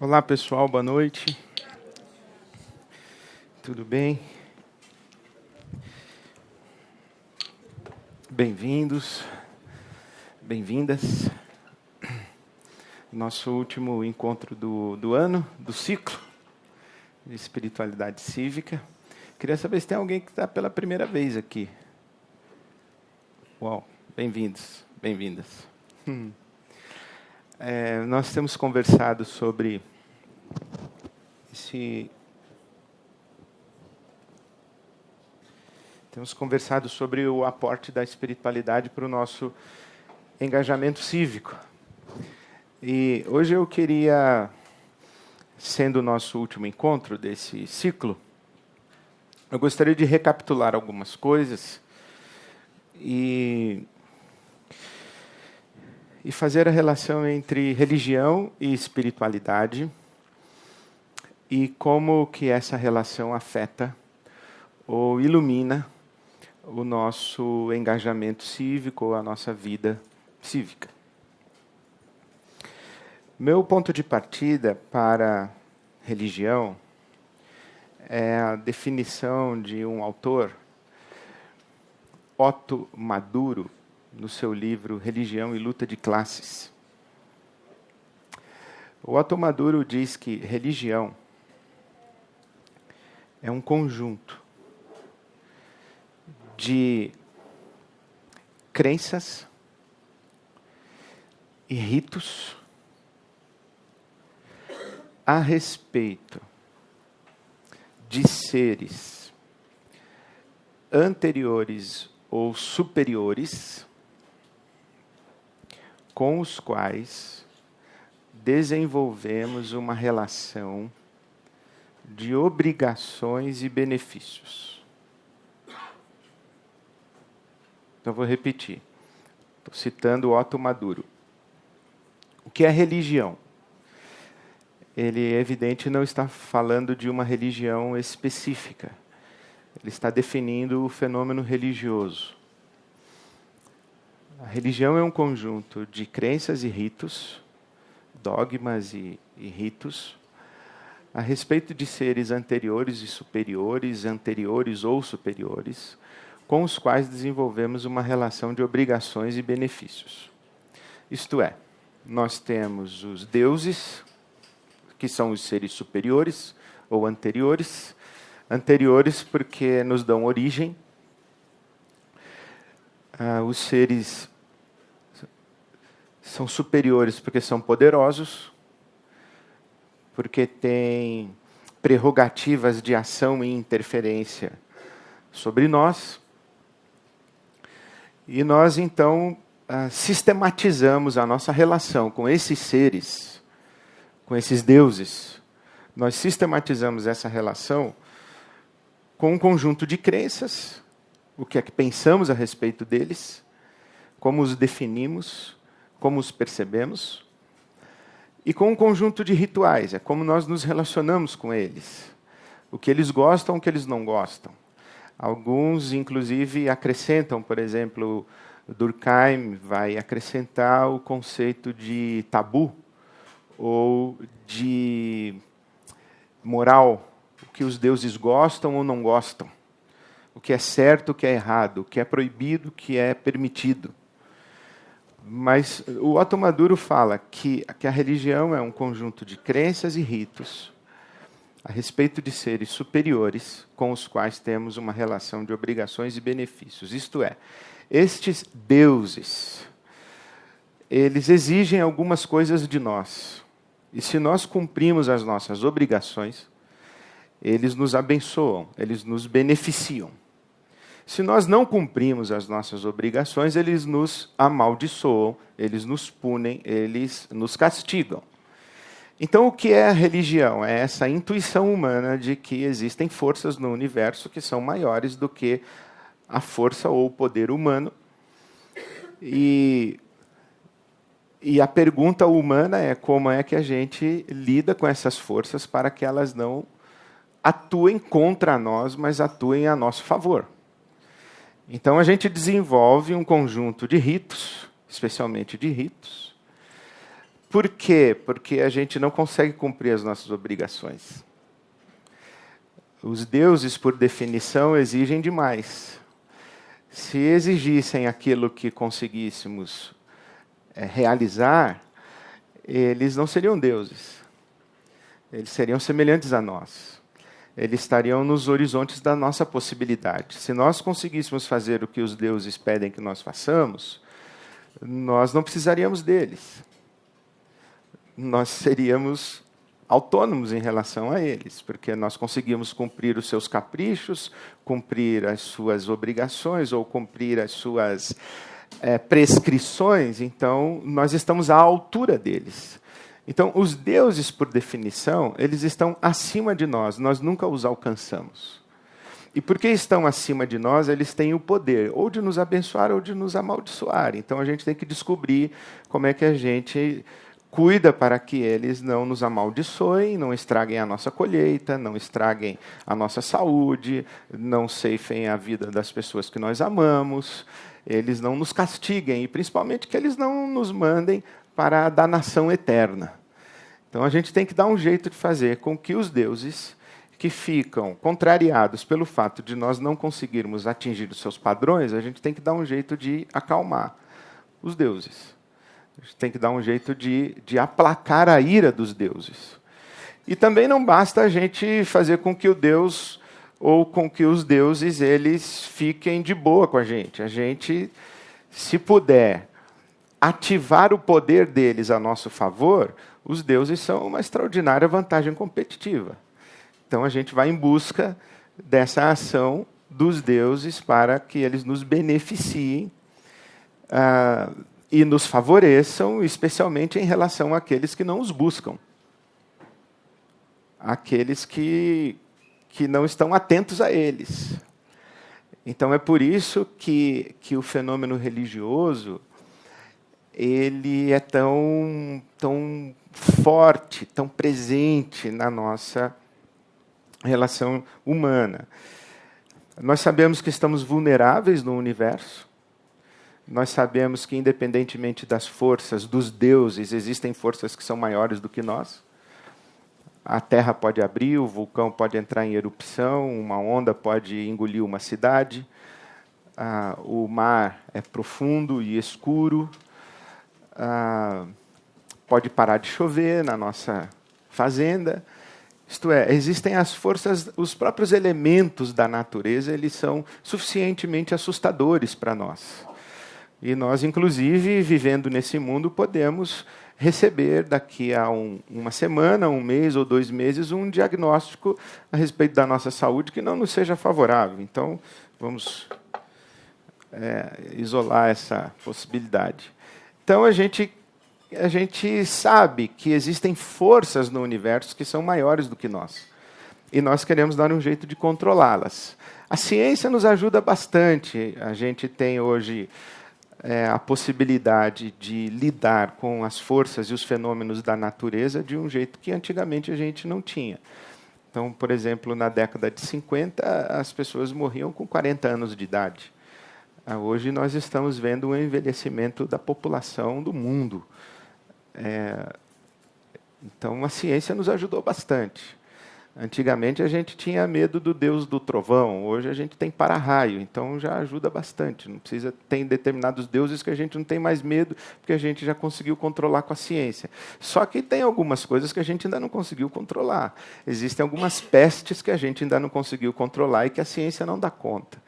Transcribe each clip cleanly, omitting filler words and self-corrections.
Olá pessoal, boa noite. Tudo bem? Bem-vindos, bem-vindas. Nosso último encontro do ano, do ciclo de espiritualidade cívica. Queria saber se tem alguém que está pela primeira vez aqui. Uau, bem-vindos, bem-vindas. Nós temos conversado sobre o aporte da espiritualidade para o nosso engajamento cívico. E hoje eu queria, sendo o nosso último encontro desse ciclo, eu gostaria de recapitular algumas coisas e fazer a relação entre religião e espiritualidade e como que essa relação afeta ou ilumina o nosso engajamento cívico ou a nossa vida cívica. Meu ponto de partida para religião é a definição de um autor, Otto Maduro, no seu livro Religião e Luta de Classes. O Otto Maduro diz que religião é um conjunto de crenças e ritos a respeito de seres anteriores ou superiores com os quais desenvolvemos uma relação de obrigações e benefícios. Então, vou repetir. Estou citando Otto Maduro. O que é religião? Ele, é evidente, não está falando de uma religião específica. Ele está definindo o fenômeno religioso. A religião é um conjunto de crenças e ritos, dogmas e ritos, a respeito de seres anteriores e superiores, anteriores ou superiores, com os quais desenvolvemos uma relação de obrigações e benefícios. Isto é, nós temos os deuses, que são os seres superiores ou anteriores. Anteriores porque nos dão origem. Os seres são superiores porque são poderosos, porque têm prerrogativas de ação e interferência sobre nós. E nós, então, sistematizamos a nossa relação com esses seres, com esses deuses. Nós sistematizamos essa relação com um conjunto de crenças, o que é que pensamos a respeito deles, como os definimos, como os percebemos, e com um conjunto de rituais, é como nós nos relacionamos com eles, o que eles gostam, o que eles não gostam. Alguns, inclusive, acrescentam, por exemplo, Durkheim vai acrescentar o conceito de tabu ou de moral, o que os deuses gostam ou não gostam, o que é certo, o que é errado, o que é proibido, o que é permitido. Mas o Otto Maduro fala que a religião é um conjunto de crenças e ritos a respeito de seres superiores com os quais temos uma relação de obrigações e benefícios. Isto é, estes deuses, eles exigem algumas coisas de nós. E se nós cumprimos as nossas obrigações, eles nos abençoam, eles nos beneficiam. Se nós não cumprimos as nossas obrigações, eles nos amaldiçoam, eles nos punem, eles nos castigam. Então, o que é a religião? É essa intuição humana de que existem forças no universo que são maiores do que a força ou o poder humano. E a pergunta humana é como é que a gente lida com essas forças para que elas não atuem contra nós, mas atuem a nosso favor. Então, a gente desenvolve um conjunto de ritos, especialmente de ritos, Por quê? Porque a gente não consegue cumprir as nossas obrigações. Os deuses, por definição, exigem demais. Se exigissem aquilo que conseguíssemos realizar, eles não seriam deuses. Eles seriam semelhantes a nós. Eles estariam nos horizontes da nossa possibilidade. Se nós conseguíssemos fazer o que os deuses pedem que nós façamos, nós não precisaríamos deles. Nós seríamos autônomos em relação a eles, porque nós conseguimos cumprir os seus caprichos, cumprir as suas obrigações ou cumprir as suas prescrições, então nós estamos à altura deles. Então, os deuses, por definição, eles estão acima de nós, nós nunca os alcançamos. E porque estão acima de nós, eles têm o poder ou de nos abençoar ou de nos amaldiçoar. Então, a gente tem que descobrir como é que a gente cuida para que eles não nos amaldiçoem, não estraguem a nossa colheita, não estraguem a nossa saúde, não ceifem a vida das pessoas que nós amamos, eles não nos castiguem e, principalmente, que eles não nos mandem para a danação eterna. Então, a gente tem que dar um jeito de fazer com que os deuses que ficam contrariados pelo fato de nós não conseguirmos atingir os seus padrões, a gente tem que dar um jeito de acalmar os deuses. A gente tem que dar um jeito de aplacar a ira dos deuses. E também não basta a gente fazer com que o Deus ou com que os deuses eles fiquem de boa com a gente. A gente, se puder ativar o poder deles a nosso favor, os deuses são uma extraordinária vantagem competitiva. Então a gente vai em busca dessa ação dos deuses para que eles nos beneficiem e nos favoreçam, especialmente em relação àqueles que não os buscam. Aqueles que não estão atentos a eles. Então é por isso que o fenômeno religioso ele é tão forte, tão presente na nossa relação humana. Nós sabemos que estamos vulneráveis no universo. Nós sabemos que, independentemente das forças dos deuses, existem forças que são maiores do que nós. A terra pode abrir, o vulcão pode entrar em erupção, uma onda pode engolir uma cidade, o mar é profundo e escuro, pode parar de chover na nossa fazenda. Isto é, existem as forças, os próprios elementos da natureza, eles são suficientemente assustadores para nós. E nós, inclusive, vivendo nesse mundo, podemos receber daqui a uma semana, um mês ou 2 meses, um diagnóstico a respeito da nossa saúde que não nos seja favorável. Então, vamos isolar essa possibilidade. Então, a gente sabe que existem forças no universo que são maiores do que nós. E nós queremos dar um jeito de controlá-las. A ciência nos ajuda bastante. A gente tem hoje a possibilidade de lidar com as forças e os fenômenos da natureza de um jeito que antigamente a gente não tinha. Então, por exemplo, na década de 50, as pessoas morriam com 40 anos de idade. Hoje nós estamos vendo um envelhecimento da população do mundo. Então, a ciência nos ajudou bastante. Antigamente, a gente tinha medo do Deus do trovão. Hoje, a gente tem para-raio. Então, já ajuda bastante. Não precisa ter determinados deuses que a gente não tem mais medo, porque a gente já conseguiu controlar com a ciência. Só que tem algumas coisas que a gente ainda não conseguiu controlar. Existem algumas pestes que a gente ainda não conseguiu controlar e que a ciência não dá conta.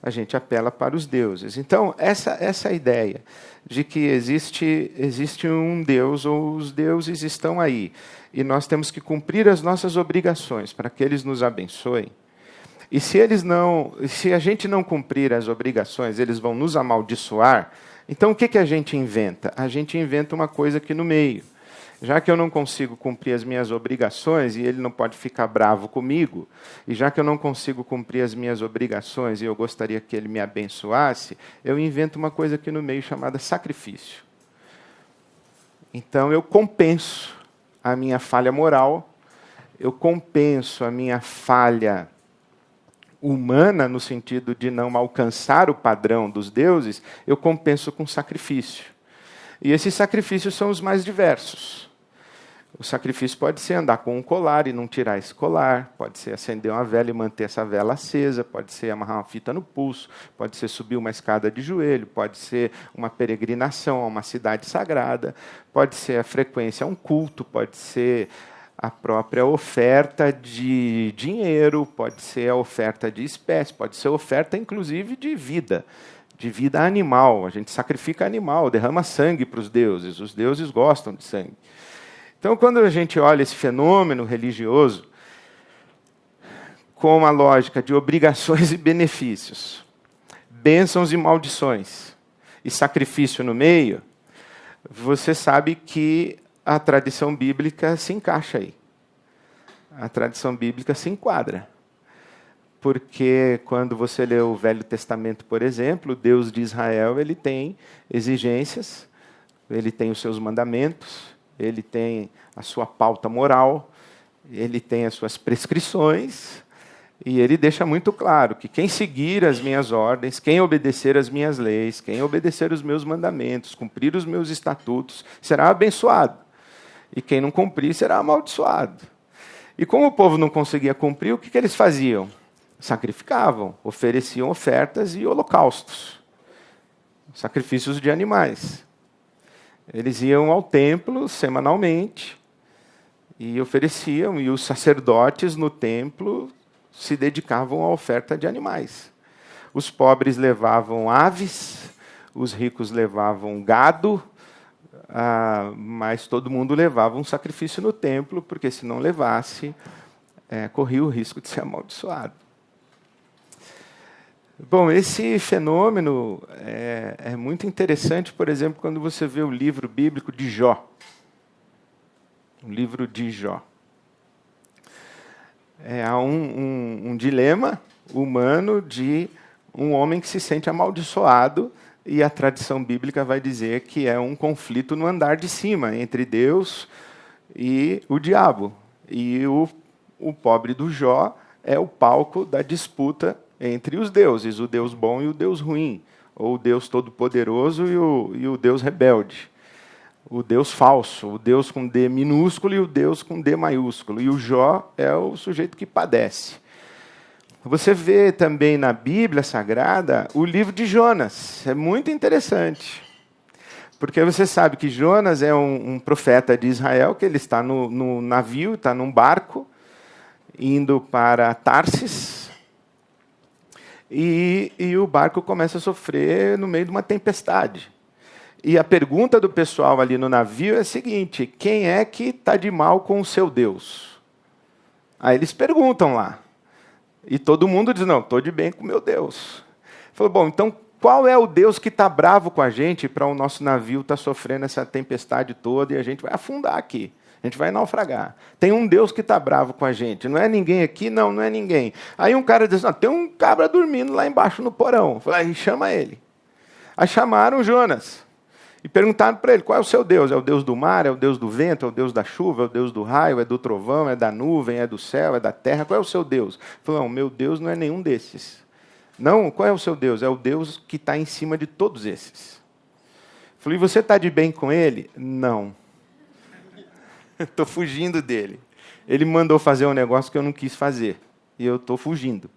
A gente apela para os deuses. Então, essa ideia de que existe um Deus, ou os deuses estão aí, e nós temos que cumprir as nossas obrigações para que eles nos abençoem. E se a gente não cumprir as obrigações, eles vão nos amaldiçoar. Então, o que a gente inventa? A gente inventa uma coisa aqui no meio. Já que eu não consigo cumprir as minhas obrigações e ele não pode ficar bravo comigo, e já que eu não consigo cumprir as minhas obrigações e eu gostaria que ele me abençoasse, eu invento uma coisa aqui no meio chamada sacrifício. Então eu compenso a minha falha moral, eu compenso a minha falha humana, no sentido de não alcançar o padrão dos deuses, eu compenso com sacrifício. E esses sacrifícios são os mais diversos. O sacrifício pode ser andar com um colar e não tirar esse colar, pode ser acender uma vela e manter essa vela acesa, pode ser amarrar uma fita no pulso, pode ser subir uma escada de joelho, pode ser uma peregrinação a uma cidade sagrada, pode ser a frequência a um culto, pode ser a própria oferta de dinheiro, pode ser a oferta de espécie, pode ser a oferta, inclusive, de vida animal. A gente sacrifica animal, derrama sangue para os deuses gostam de sangue. Então, quando a gente olha esse fenômeno religioso com uma lógica de obrigações e benefícios, bênçãos e maldições, e sacrifício no meio, você sabe que a tradição bíblica se encaixa aí. A tradição bíblica se enquadra. Porque quando você lê o Velho Testamento, por exemplo, o Deus de Israel ele tem exigências, ele tem os seus mandamentos, ele tem a sua pauta moral, ele tem as suas prescrições, e ele deixa muito claro que quem seguir as minhas ordens, quem obedecer as minhas leis, quem obedecer os meus mandamentos, cumprir os meus estatutos, será abençoado. E quem não cumprir será amaldiçoado. E como o povo não conseguia cumprir, o que eles faziam? Sacrificavam, ofereciam ofertas e holocaustos, sacrifícios de animais. Eles iam ao templo semanalmente e ofereciam, e os sacerdotes no templo se dedicavam à oferta de animais. Os pobres levavam aves, os ricos levavam gado, mas todo mundo levava um sacrifício no templo, porque se não levasse, corria o risco de ser amaldiçoado. Bom, esse fenômeno é muito interessante, por exemplo, quando você vê o livro bíblico de Jó. O livro de Jó. Há um dilema humano de um homem que se sente amaldiçoado, e a tradição bíblica vai dizer que é um conflito no andar de cima, entre Deus e o diabo. E o pobre do Jó é o palco da disputa entre os deuses, o Deus bom e o Deus ruim, ou o Deus todo-poderoso e o Deus rebelde, o Deus falso, o Deus com D minúsculo e o Deus com D maiúsculo. E o Jó é o sujeito que padece. Você vê também na Bíblia Sagrada o livro de Jonas. É muito interessante, porque você sabe que Jonas é um profeta de Israel, que ele está no navio, está num barco, indo para Tarsis, e o barco começa a sofrer no meio de uma tempestade. E a pergunta do pessoal ali no navio é a seguinte: quem é que está de mal com o seu Deus? Aí eles perguntam lá. E todo mundo diz: não, estou de bem com o meu Deus. Ele falou: bom, então qual é o Deus que está bravo com a gente para o nosso navio estar sofrendo essa tempestade toda e a gente vai afundar aqui? A gente vai naufragar. Tem um Deus que está bravo com a gente. Não é ninguém aqui? Não, não é ninguém. Aí um cara diz: não, tem um cabra dormindo lá embaixo no porão. Aí chama ele. Aí chamaram Jonas. E perguntaram para ele: qual é o seu Deus? É o Deus do mar? É o Deus do vento? É o Deus da chuva? É o Deus do raio? É do trovão? É da nuvem? É do céu? É da terra? Qual é o seu Deus? Ele falou: não, meu Deus não é nenhum desses. Não, qual é o seu Deus? É o Deus que está em cima de todos esses. Ele falou: e você está de bem com ele? Não. Estou fugindo dele. Ele me mandou fazer um negócio que eu não quis fazer. E eu estou fugindo.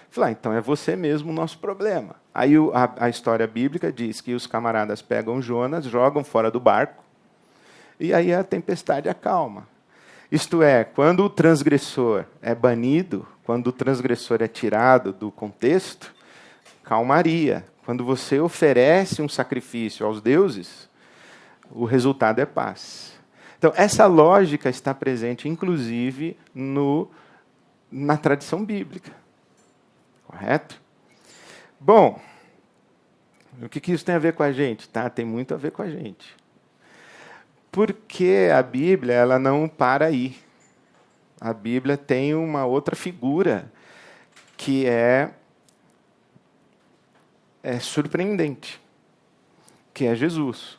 Falei: então é você mesmo o nosso problema. Aí a história bíblica diz que os camaradas pegam Jonas, jogam fora do barco, e aí a tempestade acalma. Isto é, quando o transgressor é banido, quando o transgressor é tirado do contexto, calmaria. Quando você oferece um sacrifício aos deuses, o resultado é paz. Então, essa lógica está presente, inclusive, na tradição bíblica. Correto? Bom, o que isso tem a ver com a gente? Tá? Tem muito a ver com a gente. Porque a Bíblia ela não para aí. A Bíblia tem uma outra figura que é surpreendente, que é Jesus.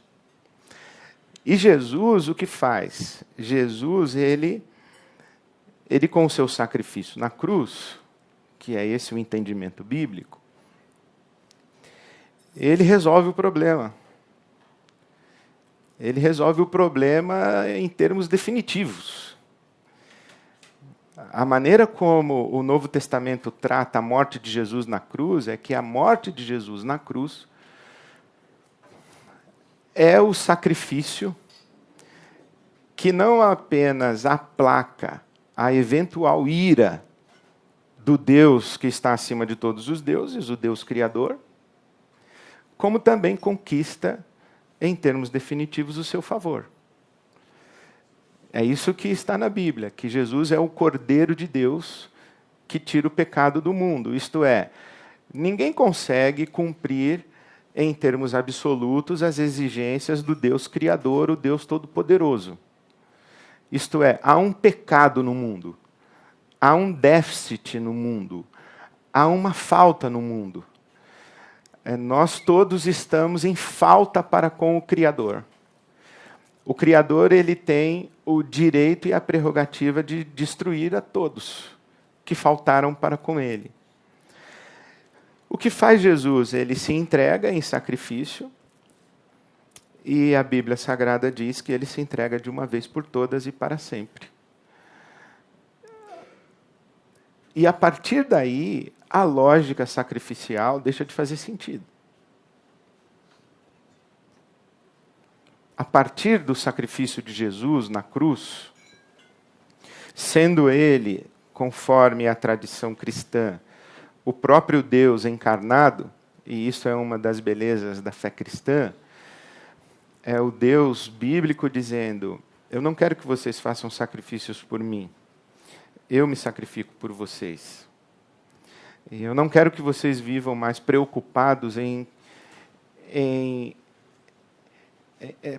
E Jesus, o que faz? Jesus, ele com o seu sacrifício na cruz, que é esse o entendimento bíblico, ele resolve o problema. ele resolve o problema em termos definitivos. A maneira como o Novo Testamento trata a morte de Jesus na cruz é que a morte de Jesus na cruz é o sacrifício que não apenas aplaca a eventual ira do Deus que está acima de todos os deuses, o Deus Criador, como também conquista, em termos definitivos, o seu favor. É isso que está na Bíblia, que Jesus é o Cordeiro de Deus que tira o pecado do mundo. Isto é, ninguém consegue cumprir, em termos absolutos, as exigências do Deus Criador, o Deus Todo-Poderoso. Isto é, há um pecado no mundo, há um déficit no mundo, há uma falta no mundo. Nós todos estamos em falta para com o Criador. O Criador, ele tem o direito e a prerrogativa de destruir a todos que faltaram para com ele. O que faz Jesus? Ele se entrega em sacrifício, e a Bíblia Sagrada diz que ele se entrega de uma vez por todas e para sempre. E a partir daí, a lógica sacrificial deixa de fazer sentido. A partir do sacrifício de Jesus na cruz, sendo ele, conforme a tradição cristã, o próprio Deus encarnado, e isso é uma das belezas da fé cristã, é o Deus bíblico dizendo: eu não quero que vocês façam sacrifícios por mim, eu me sacrifico por vocês. E eu não quero que vocês vivam mais preocupados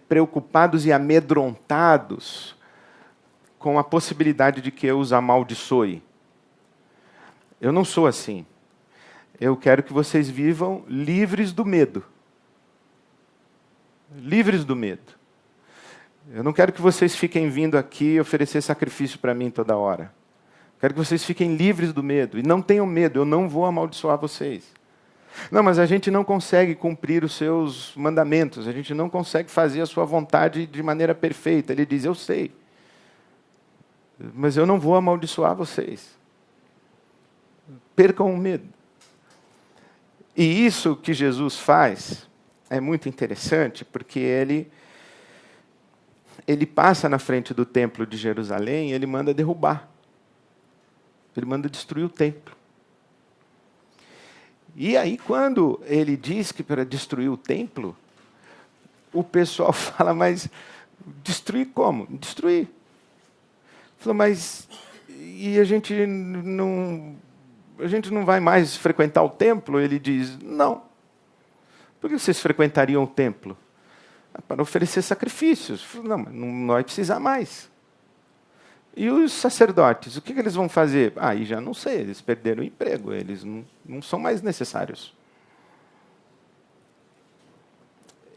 preocupados e amedrontados com a possibilidade de que eu os amaldiçoe. Eu não sou assim. Eu quero que vocês vivam livres do medo. Livres do medo. Eu não quero que vocês fiquem vindo aqui oferecer sacrifício para mim toda hora. Quero que vocês fiquem livres do medo. E não tenham medo, eu não vou amaldiçoar vocês. Não, mas a gente não consegue cumprir os seus mandamentos. A gente não consegue fazer a sua vontade de maneira perfeita. Ele diz: eu sei. Mas eu não vou amaldiçoar vocês. Percam o medo. E isso que Jesus faz é muito interessante, porque ele passa na frente do templo de Jerusalém e ele manda derrubar. Ele manda destruir o templo. E aí, quando ele diz que para destruir o templo, o pessoal fala: mas destruir como? Destruir. Fala: mas e a gente não vai mais frequentar o templo? Ele diz: não. Por que vocês frequentariam o templo? Para oferecer sacrifícios. Não, mas não vai precisar mais. E os sacerdotes, o que eles vão fazer? Aí já não sei, eles perderam o emprego, eles não são mais necessários.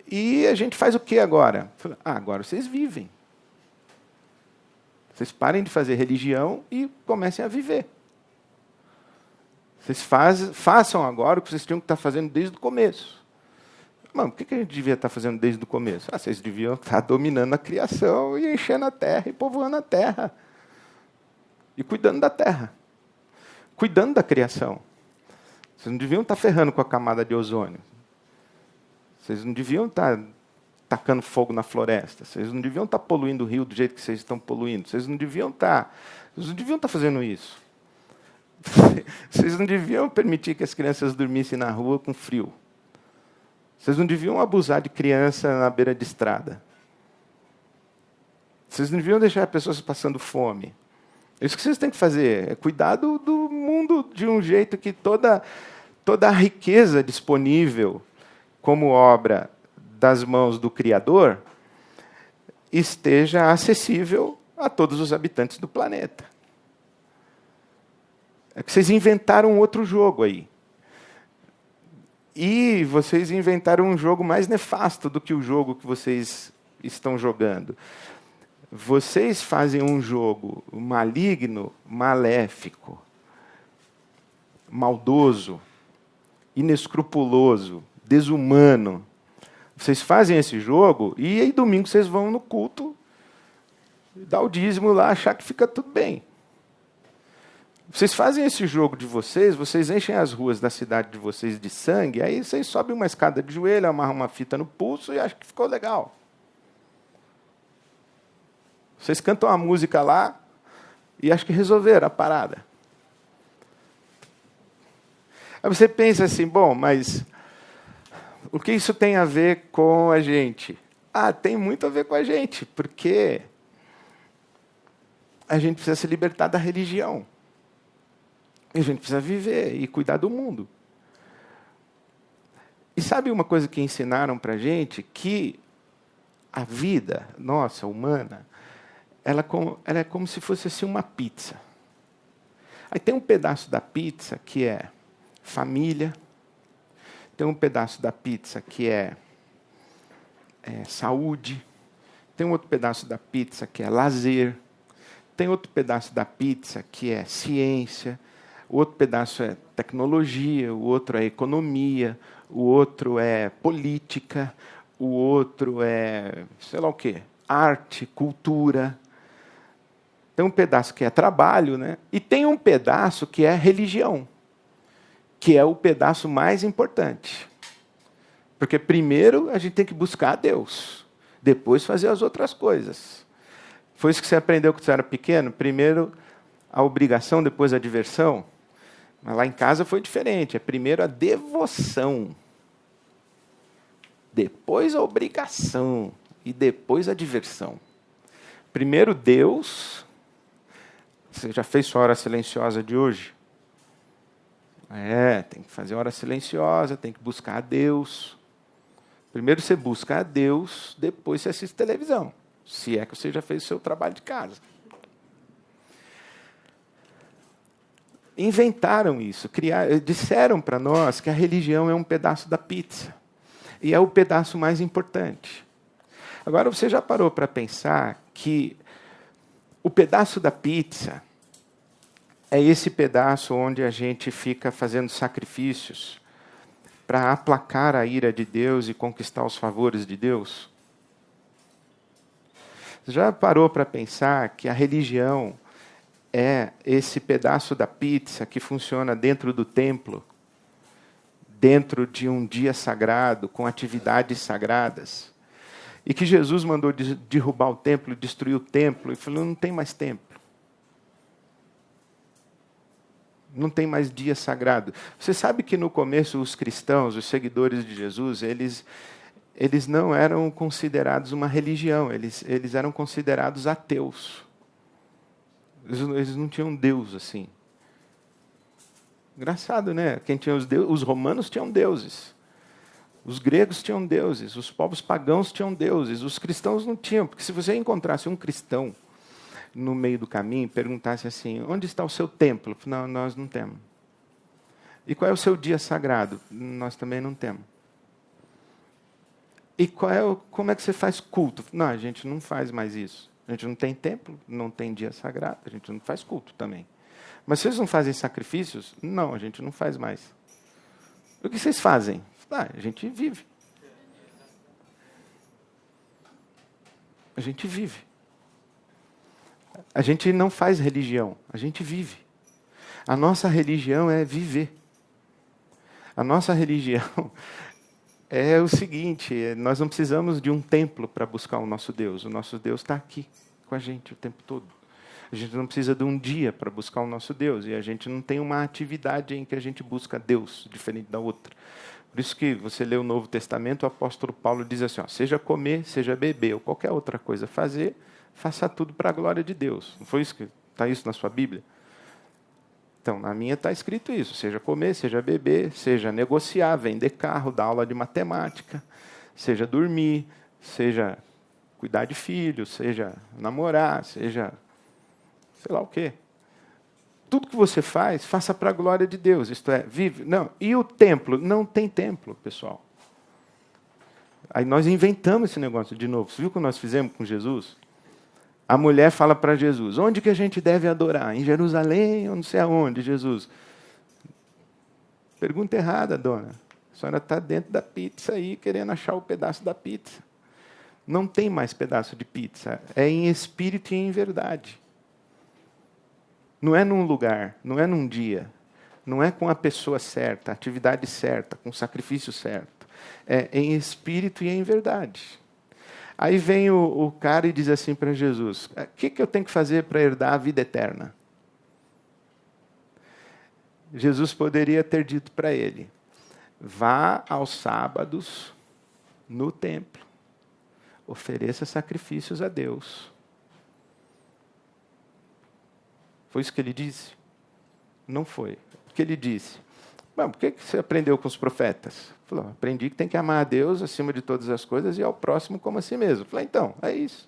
E a gente faz o que agora? Agora vocês vivem. Vocês parem de fazer religião e comecem a viver. Vocês façam agora o que vocês tinham que estar fazendo desde o começo. Mano, o que a gente devia estar fazendo desde o começo? Vocês deviam estar dominando a criação e enchendo a terra e povoando a terra. E cuidando da terra. Cuidando da criação. Vocês não deviam estar ferrando com a camada de ozônio. Vocês não deviam estar tacando fogo na floresta. Vocês não deviam estar poluindo o rio do jeito que vocês estão poluindo. Vocês não deviam estar fazendo isso. Vocês não deviam permitir que as crianças dormissem na rua com frio. Vocês não deviam abusar de criança na beira de estrada. Vocês não deviam deixar pessoas passando fome. Isso que vocês têm que fazer é cuidar do mundo de um jeito que toda a riqueza disponível como obra das mãos do Criador esteja acessível a todos os habitantes do planeta. É que vocês inventaram um outro jogo aí. E vocês inventaram um jogo mais nefasto do que o jogo que vocês estão jogando. Vocês fazem um jogo maligno, maléfico, maldoso, inescrupuloso, desumano, Vocês fazem esse jogo e aí domingo vocês vão no culto, dar o dízimo lá, achar que fica tudo bem. Vocês fazem esse jogo de vocês enchem as ruas da cidade de vocês de sangue, aí vocês sobem uma escada de joelho, amarram uma fita no pulso e acham que ficou legal. Vocês cantam a música lá e acham que resolveram a parada. Aí você pensa assim, bom, mas o que isso tem a ver com a gente? Tem muito a ver com a gente, porque a gente precisa se libertar da religião. E a gente precisa viver e cuidar do mundo. E sabe uma coisa que ensinaram para a gente? Que a vida nossa, humana, ela é como se fosse assim uma pizza. Aí tem um pedaço da pizza que é família, tem um pedaço da pizza que é saúde, tem um outro pedaço da pizza que é lazer, tem outro pedaço da pizza que é ciência, o outro pedaço é tecnologia, o outro é economia, o outro é política, o outro é, sei lá o quê, arte, cultura. Tem um pedaço que é trabalho, né? E tem um pedaço que é religião, que é o pedaço mais importante. Porque primeiro a gente tem que buscar a Deus, depois fazer as outras coisas. Foi isso que você aprendeu quando você era pequeno? Primeiro a obrigação, depois a diversão. Mas lá em casa foi diferente. É primeiro a devoção, depois a obrigação e depois a diversão. Primeiro Deus. Você já fez sua hora silenciosa de hoje? Tem que fazer hora silenciosa, tem que buscar a Deus. Primeiro você busca a Deus, depois você assiste televisão. Se é que você já fez o seu trabalho de casa. Inventaram isso, disseram para nós que a religião é um pedaço da pizza. E é o pedaço mais importante. Agora, você já parou para pensar que o pedaço da pizza é esse pedaço onde a gente fica fazendo sacrifícios para aplacar a ira de Deus e conquistar os favores de Deus? Você já parou para pensar que a religião é esse pedaço da pizza que funciona dentro do templo, dentro de um dia sagrado, com atividades sagradas, e que Jesus mandou derrubar o templo, destruir o templo, e falou, não tem mais templo. Não tem mais dia sagrado. Você sabe que no começo os cristãos, os seguidores de Jesus, eles não eram considerados uma religião, eles eram considerados ateus. Eles não tinham Deus assim. Engraçado, né? Quem tinha os romanos tinham deuses. Os gregos tinham deuses. Os povos pagãos tinham deuses. Os cristãos não tinham. Porque se você encontrasse um cristão no meio do caminho e perguntasse assim, onde está o seu templo? Não, nós não temos. E qual é o seu dia sagrado? Nós também não temos. E como é que você faz culto? Não, a gente não faz mais isso. A gente não tem templo, não tem dia sagrado, a gente não faz culto também. Mas vocês não fazem sacrifícios? Não, a gente não faz mais. O que vocês fazem? A gente vive. A gente vive. A gente não faz religião, a gente vive. A nossa religião é viver. A nossa religião é o seguinte, nós não precisamos de um templo para buscar o nosso Deus está aqui com a gente o tempo todo. A gente não precisa de um dia para buscar o nosso Deus, e a gente não tem uma atividade em que a gente busca Deus, diferente da outra. Por isso que você lê o Novo Testamento, o apóstolo Paulo diz assim, seja comer, seja beber, ou qualquer outra coisa fazer, faça tudo para a glória de Deus. Não foi isso que está isso na sua Bíblia? Então, na minha está escrito isso, seja comer, seja beber, seja negociar, vender carro, dar aula de matemática, seja dormir, seja cuidar de filhos, seja namorar, seja sei lá o quê. Tudo que você faz, faça para a glória de Deus, isto é, vive. Não. E o templo? Não tem templo, pessoal. Aí nós inventamos esse negócio de novo. Você viu o que nós fizemos com Jesus? A mulher fala para Jesus, onde que a gente deve adorar? Em Jerusalém ou não sei aonde, Jesus? Pergunta errada, dona. senhora está dentro da pizza aí, querendo achar o pedaço da pizza. Não tem mais pedaço de pizza. É em espírito e em verdade. Não é num lugar, não é num dia. Não é com a pessoa certa, a atividade certa, com o sacrifício certo. É em espírito e em verdade. Aí vem o cara e diz assim para Jesus: o que eu tenho que fazer para herdar a vida eterna? Jesus poderia ter dito para ele: vá aos sábados no templo, ofereça sacrifícios a Deus. Foi isso que ele disse? Não foi. O que ele disse? Bom, por que você aprendeu com os profetas? Falou: aprendi que tem que amar a Deus acima de todas as coisas e ao próximo como a si mesmo. Falei: então, é isso.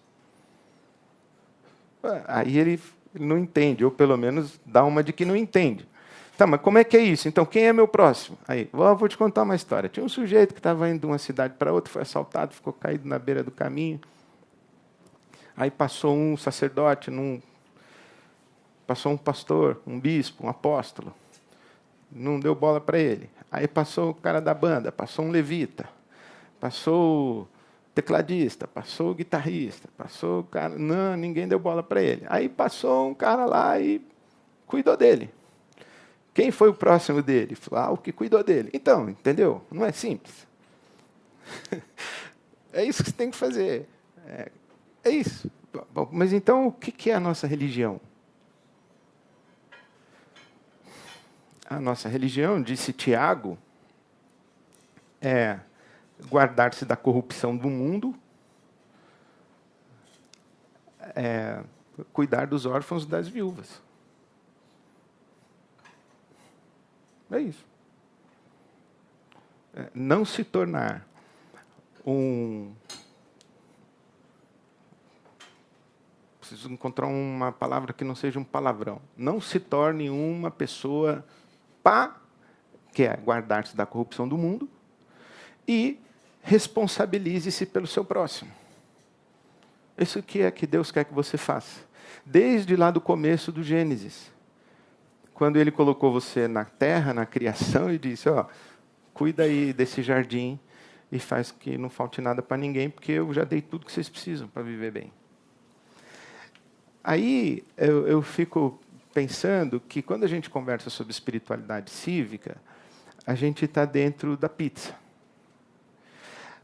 Aí ele não entende, ou pelo menos dá uma de que não entende. Tá, mas como é que é isso? Então, quem é meu próximo? Aí, vou te contar uma história. Tinha um sujeito que estava indo de uma cidade para outra, foi assaltado, ficou caído na beira do caminho. Aí passou um sacerdote, passou um pastor, um bispo, um apóstolo. Não deu bola para ele. Aí passou o cara da banda, passou um levita, passou o tecladista, passou o guitarrista, passou o cara... Não, ninguém deu bola para ele. Aí passou um cara lá e cuidou dele. Quem foi o próximo dele? O que cuidou dele. Então, entendeu? Não é simples. É isso que você tem que fazer. É isso. Bom, mas então, o que é a nossa religião? A nossa religião, disse Tiago, é guardar-se da corrupção do mundo, cuidar dos órfãos e das viúvas. É isso. Não se tornar Preciso encontrar uma palavra que não seja um palavrão. Não se torne uma pessoa que é guardar-se da corrupção do mundo, e responsabilize-se pelo seu próximo. Isso que é que Deus quer que você faça. Desde lá do começo do Gênesis. Quando Ele colocou você na terra, na criação, e disse: cuida aí desse jardim e faz que não falte nada para ninguém, porque eu já dei tudo que vocês precisam para viver bem. Aí eu fico pensando que quando a gente conversa sobre espiritualidade cívica, a gente está dentro da pizza.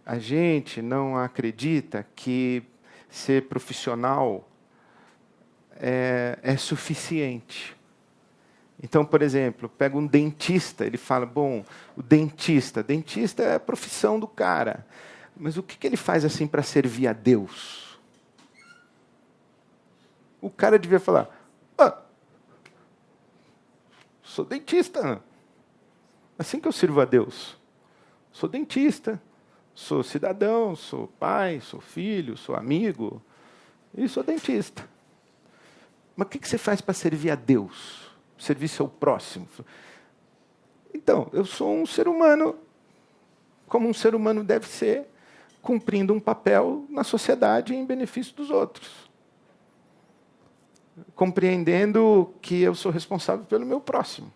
A gente não acredita que ser profissional é suficiente. Então, por exemplo, pega um dentista, ele fala: bom, o dentista é a profissão do cara, mas o que ele faz assim para servir a Deus? O cara devia falar: sou dentista. Assim que eu sirvo a Deus. Sou dentista, sou cidadão, sou pai, sou filho, sou amigo e sou dentista. Mas o que você faz para servir a Deus? Servir seu próximo? Então, eu sou um ser humano, como um ser humano deve ser, cumprindo um papel na sociedade em benefício dos outros. Compreendendo que eu sou responsável pelo meu próximo.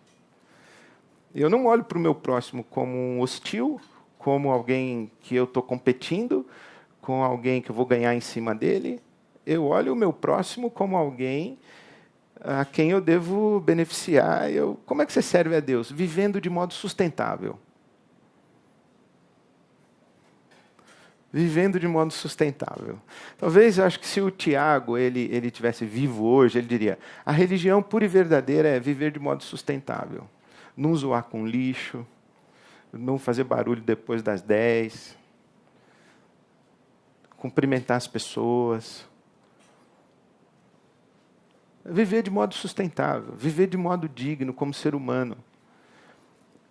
Eu não olho para o meu próximo como um hostil, como alguém que eu estou competindo, com alguém que eu vou ganhar em cima dele. Eu olho o meu próximo como alguém a quem eu devo beneficiar. Como é que você serve a Deus? Vivendo de modo sustentável. Vivendo de modo sustentável. Talvez, eu acho que se o Tiago ele tivesse vivo hoje, ele diria: a religião pura e verdadeira é viver de modo sustentável. Não zoar com lixo, não fazer barulho depois das 10, cumprimentar as pessoas. Viver de modo sustentável, viver de modo digno como ser humano,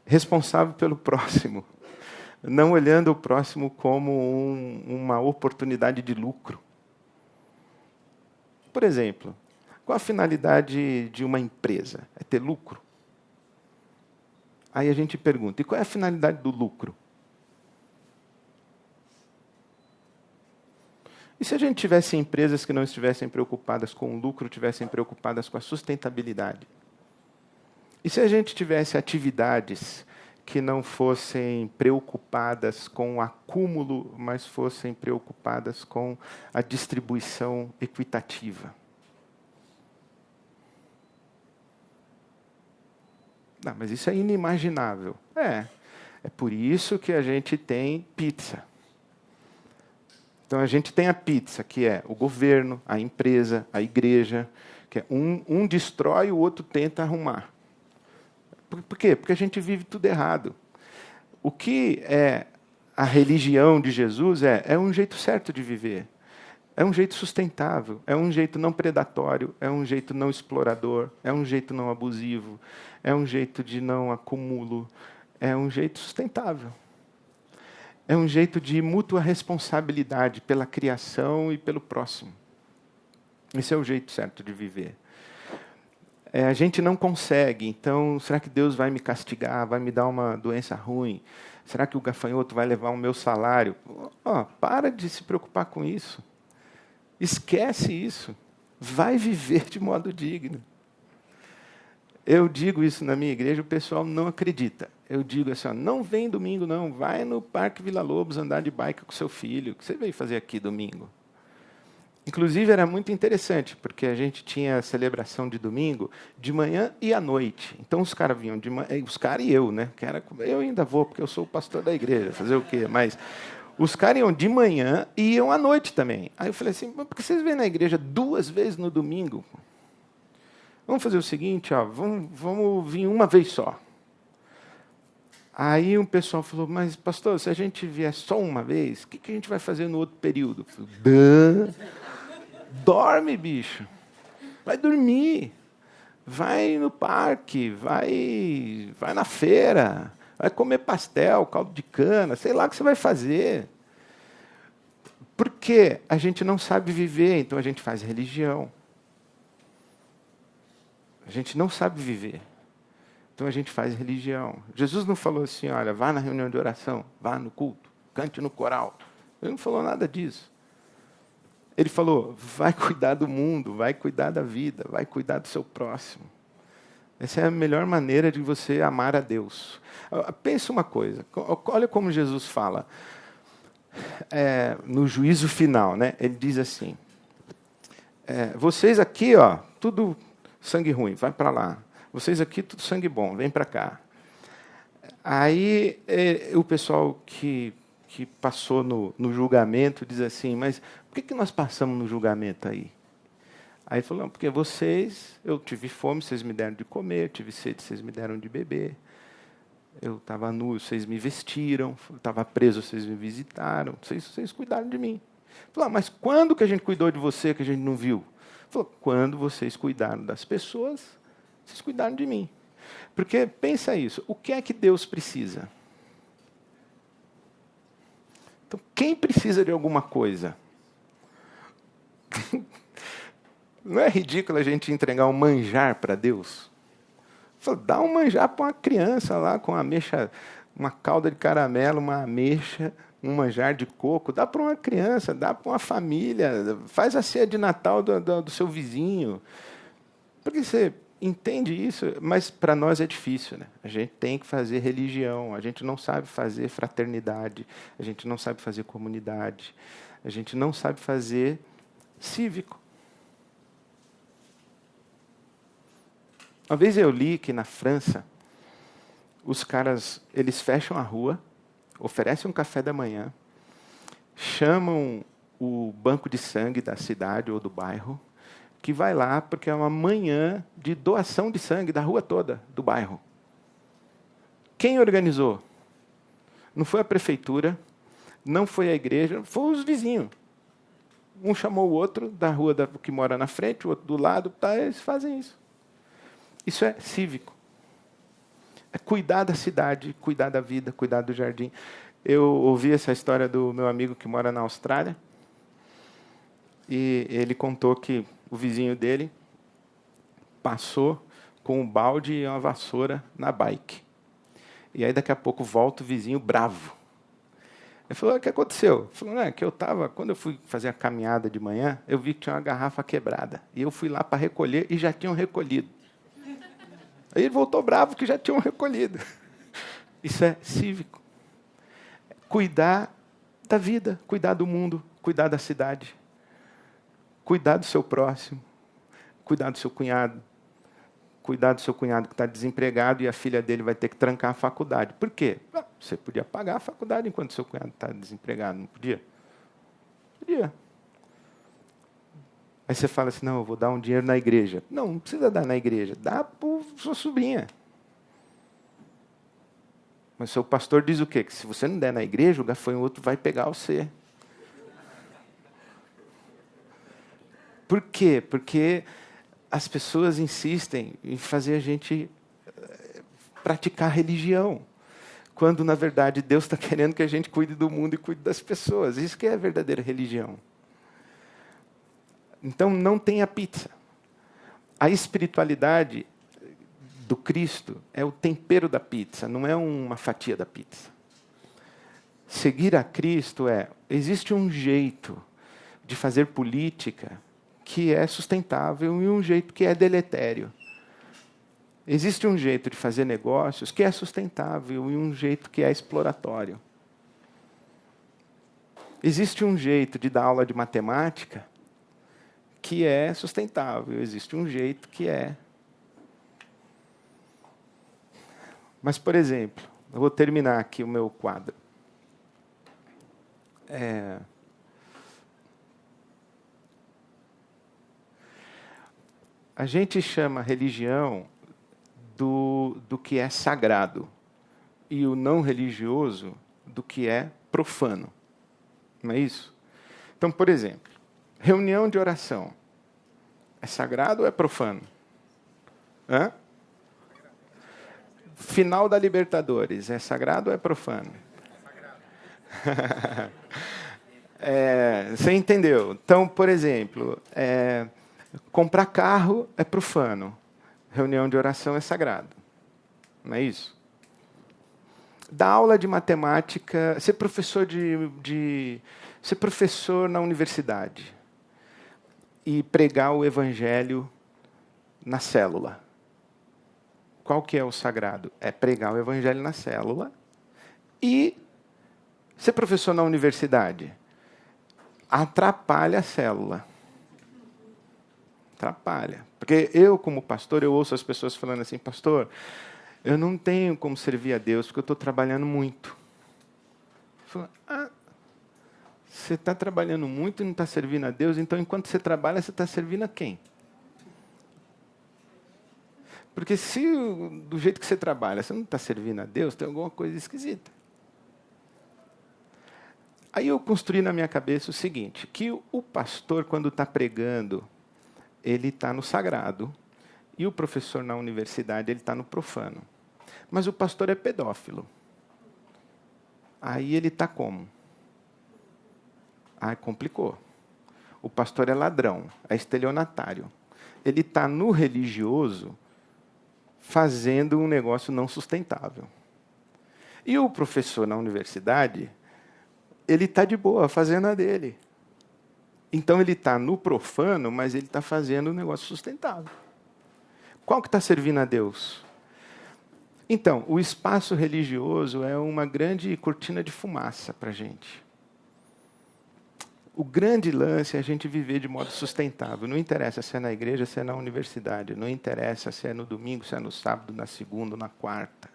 responsável pelo próximo, não olhando o próximo como uma oportunidade de lucro. Por exemplo, qual a finalidade de uma empresa? É ter lucro? Aí a gente pergunta: e qual é a finalidade do lucro? E se a gente tivesse empresas que não estivessem preocupadas com o lucro, estivessem preocupadas com a sustentabilidade? E se a gente tivesse atividades que não fossem preocupadas com o acúmulo, mas fossem preocupadas com a distribuição equitativa. Não, mas isso é inimaginável. É por isso que a gente tem pizza. Então a gente tem a pizza, que é o governo, a empresa, a igreja, que é um destrói e o outro tenta arrumar. Por quê? Porque a gente vive tudo errado. O que é a religião de Jesus é um jeito certo de viver. É um jeito sustentável, é um jeito não predatório, é um jeito não explorador, é um jeito não abusivo, é um jeito de não acúmulo, é um jeito sustentável. É um jeito de mútua responsabilidade pela criação e pelo próximo. Esse é o jeito certo de viver. A gente não consegue, então, será que Deus vai me castigar, vai me dar uma doença ruim? Será que o gafanhoto vai levar o meu salário? Para de se preocupar com isso. Esquece isso. Vai viver de modo digno. Eu digo isso na minha igreja, o pessoal não acredita. Eu digo assim, não vem domingo não, vai no Parque Vila Lobos andar de bike com seu filho. O que você veio fazer aqui domingo? Inclusive, era muito interessante, porque a gente tinha a celebração de domingo de manhã e à noite. Então, os caras vinham de manhã, os caras e eu, né? Eu ainda vou, porque eu sou o pastor da igreja, fazer o quê? Mas os caras iam de manhã e iam à noite também. Aí eu falei assim, por que vocês vêm na igreja 2 vezes no domingo? Vamos fazer o seguinte, vamos vir uma vez só. Aí o pessoal falou, mas pastor, se a gente vier só uma vez, o que a gente vai fazer no outro período? Eu falei, dorme, bicho. Vai dormir. Vai no parque, vai na feira, vai comer pastel, caldo de cana, sei lá o que você vai fazer. Porque a gente não sabe viver, então a gente faz religião. A gente não sabe viver. Então a gente faz religião. Jesus não falou assim, olha, vá na reunião de oração, vá no culto, cante no coral. Ele não falou nada disso. Ele falou, vai cuidar do mundo, vai cuidar da vida, vai cuidar do seu próximo. Essa é a melhor maneira de você amar a Deus. Pensa uma coisa, olha como Jesus fala no juízo final, né? Ele diz assim, vocês aqui, tudo sangue ruim, vai para lá. Vocês aqui, tudo sangue bom, vem para cá. Aí o pessoal que passou no julgamento diz assim, mas por que nós passamos no julgamento aí? Aí ele falou, porque eu tive fome, vocês me deram de comer, eu tive sede, vocês me deram de beber. Eu estava nu, vocês me vestiram, eu estava preso, vocês me visitaram, vocês cuidaram de mim. Ele falou, mas quando que a gente cuidou de você que a gente não viu? Ele falou, quando vocês cuidaram das pessoas, vocês cuidaram de mim. Porque, pensa isso, o que é que Deus precisa? Então, quem precisa de alguma coisa? Não é ridículo a gente entregar um manjar para Deus? Dá um manjar para uma criança lá com uma ameixa, uma calda de caramelo, uma ameixa, um manjar de coco. Dá para uma criança, dá para uma família. Faz a ceia de Natal do seu vizinho. Porque você entende isso, mas para nós é difícil, né? A gente tem que fazer religião, a gente não sabe fazer fraternidade, a gente não sabe fazer comunidade, a gente não sabe fazer cívico. Uma vez eu li que na França, os caras, eles fecham a rua, oferecem um café da manhã, chamam o banco de sangue da cidade ou do bairro, que vai lá porque é uma manhã de doação de sangue da rua toda, do bairro. Quem organizou? Não foi a prefeitura, não foi a igreja, foi os vizinhos. Um chamou o outro da rua que mora na frente, o outro do lado, eles fazem isso. Isso é cívico. É cuidar da cidade, cuidar da vida, cuidar do jardim. Eu ouvi essa história do meu amigo que mora na Austrália, e ele contou que o vizinho dele passou com um balde e uma vassoura na bike. E aí, daqui a pouco, volta o vizinho bravo. Ele falou, o que aconteceu? Ele falou, que quando eu fui fazer a caminhada de manhã, eu vi que tinha uma garrafa quebrada. E eu fui lá para recolher e já tinham recolhido. Aí ele voltou bravo que já tinham recolhido. Isso é cívico. Cuidar da vida, cuidar do mundo, cuidar da cidade, cuidar do seu próximo, cuidar do seu cunhado, cuidar do seu cunhado que está desempregado e a filha dele vai ter que trancar a faculdade. Por quê? Você podia pagar a faculdade enquanto seu cunhado está desempregado, não podia? Podia. Aí você fala assim, não, eu vou dar um dinheiro na igreja. Não, não precisa dar na igreja, dá para sua sobrinha. Mas o seu pastor diz o quê? Que se você não der na igreja, o gafanhoto vai pegar você. Por quê? Porque as pessoas insistem em fazer a gente praticar religião, quando, na verdade, Deus está querendo que a gente cuide do mundo e cuide das pessoas. Isso que é a verdadeira religião. Então, não tenha pizza. A espiritualidade do Cristo é o tempero da pizza, não é uma fatia da pizza. Seguir a Cristo existe um jeito de fazer política que é sustentável e um jeito que é deletério. Existe um jeito de fazer negócios que é sustentável e um jeito que é exploratório. Existe um jeito de dar aula de matemática que é sustentável, existe um jeito que é. Mas, por exemplo, eu vou terminar aqui o meu quadro. A gente chama religião do que é sagrado e o não religioso do que é profano. Não é isso? Então, por exemplo, reunião de oração. É sagrado ou é profano? Hã? Final da Libertadores. É sagrado ou é profano? Você entendeu? Então, por exemplo, comprar carro é profano. Reunião de oração é sagrado. Não é isso? Dar aula de matemática, ser professor ser professor na universidade e pregar o evangelho na célula. Qual que é o sagrado? É pregar o evangelho na célula e ser professor na universidade. Atrapalha a célula. Atrapalha. Porque eu, como pastor, eu ouço as pessoas falando assim, pastor, eu não tenho como servir a Deus porque eu estou trabalhando muito. Eu falo, você está trabalhando muito e não está servindo a Deus, então enquanto você trabalha, você está servindo a quem? Porque se do jeito que você trabalha, você não está servindo a Deus, tem alguma coisa esquisita. Aí eu construí na minha cabeça o seguinte, que o pastor, quando está pregando, ele está no sagrado, e o professor na universidade, ele está no profano. Mas o pastor é pedófilo. Aí ele está como? Complicou. O pastor é ladrão, é estelionatário. Ele está no religioso fazendo um negócio não sustentável. E o professor na universidade, ele está de boa, fazendo a dele. Então ele está no profano, mas ele está fazendo um negócio sustentável. Qual que está servindo a Deus? Então, o espaço religioso é uma grande cortina de fumaça para a gente. O grande lance é a gente viver de modo sustentável. Não interessa se é na igreja, se é na universidade. Não interessa se é no domingo, se é no sábado, na segunda, na quarta.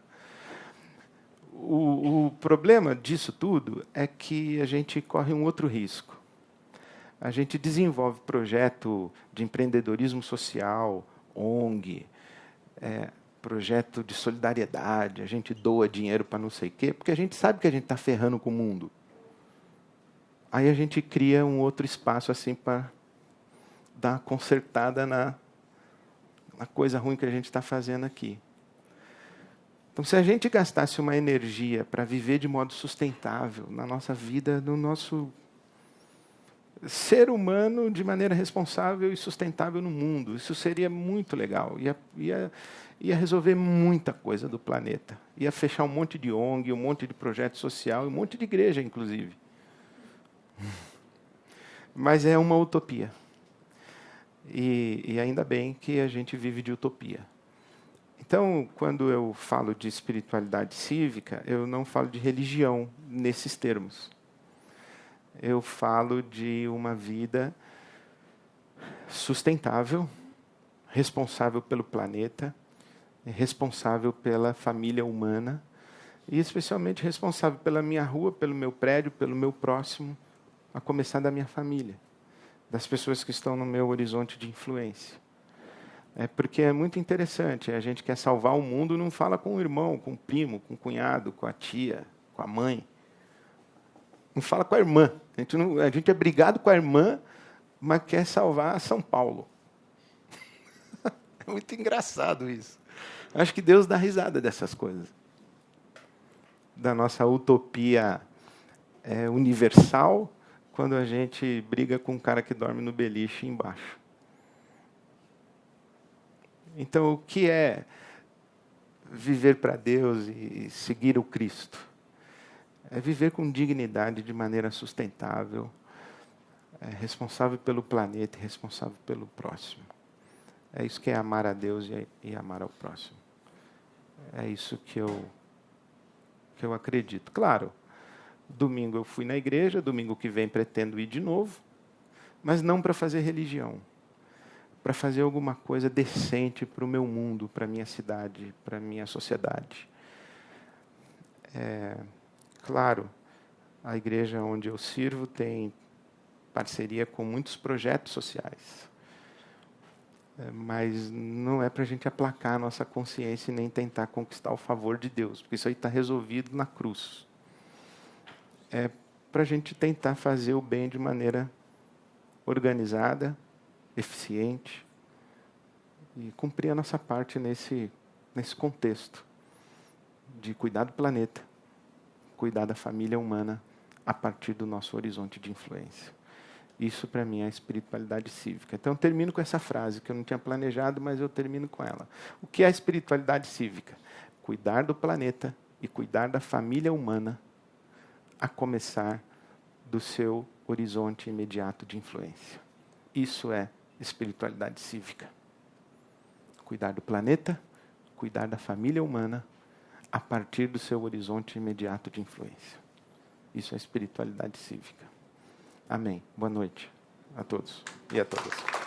O problema disso tudo é que a gente corre um outro risco. A gente desenvolve projeto de empreendedorismo social, ONG, projeto de solidariedade, a gente doa dinheiro para não sei o quê, porque a gente sabe que a gente está ferrando com o mundo. Aí a gente cria um outro espaço assim para dar uma consertada na coisa ruim que a gente está fazendo aqui. Então, se a gente gastasse uma energia para viver de modo sustentável na nossa vida, no nosso ser humano de maneira responsável e sustentável no mundo, isso seria muito legal. Ia resolver muita coisa do planeta. Ia fechar um monte de ONG, um monte de projeto social, um monte de igreja, inclusive. Mas é uma utopia. E ainda bem que a gente vive de utopia. Então, quando eu falo de espiritualidade cívica, eu não falo de religião nesses termos. Eu falo de uma vida sustentável, responsável pelo planeta, responsável pela família humana e especialmente responsável pela minha rua, pelo meu prédio, pelo meu próximo, a começar da minha família, das pessoas que estão no meu horizonte de influência. Porque é muito interessante, a gente quer salvar o mundo, não fala com o irmão, com o primo, com o cunhado, com a tia, com a mãe. Não fala com a irmã. A gente é brigado com a irmã, mas quer salvar São Paulo. É muito engraçado isso. Acho que Deus dá risada dessas coisas. Da nossa utopia universal, quando a gente briga com um cara que dorme no beliche embaixo. Então, o que é viver para Deus e seguir o Cristo? É viver com dignidade, de maneira sustentável, responsável pelo planeta e responsável pelo próximo. É isso que é amar a Deus e amar ao próximo. É isso que eu acredito. Claro, domingo eu fui na igreja, domingo que vem pretendo ir de novo, mas não para fazer religião. Para fazer alguma coisa decente para o meu mundo, para a minha cidade, para a minha sociedade. Claro, a igreja onde eu sirvo tem parceria com muitos projetos sociais. Mas não é para a gente aplacar a nossa consciência e nem tentar conquistar o favor de Deus, porque isso aí está resolvido na cruz. É para a gente tentar fazer o bem de maneira organizada, eficiente, e cumprir a nossa parte nesse contexto de cuidar do planeta, cuidar da família humana a partir do nosso horizonte de influência. Isso, para mim, é a espiritualidade cívica. Então, eu termino com essa frase, que eu não tinha planejado, mas eu termino com ela. O que é a espiritualidade cívica? Cuidar do planeta e cuidar da família humana, a começar do seu horizonte imediato de influência. Isso é espiritualidade cívica. Cuidar do planeta, cuidar da família humana, a partir do seu horizonte imediato de influência. Isso é espiritualidade cívica. Amém. Boa noite a todos e a todas.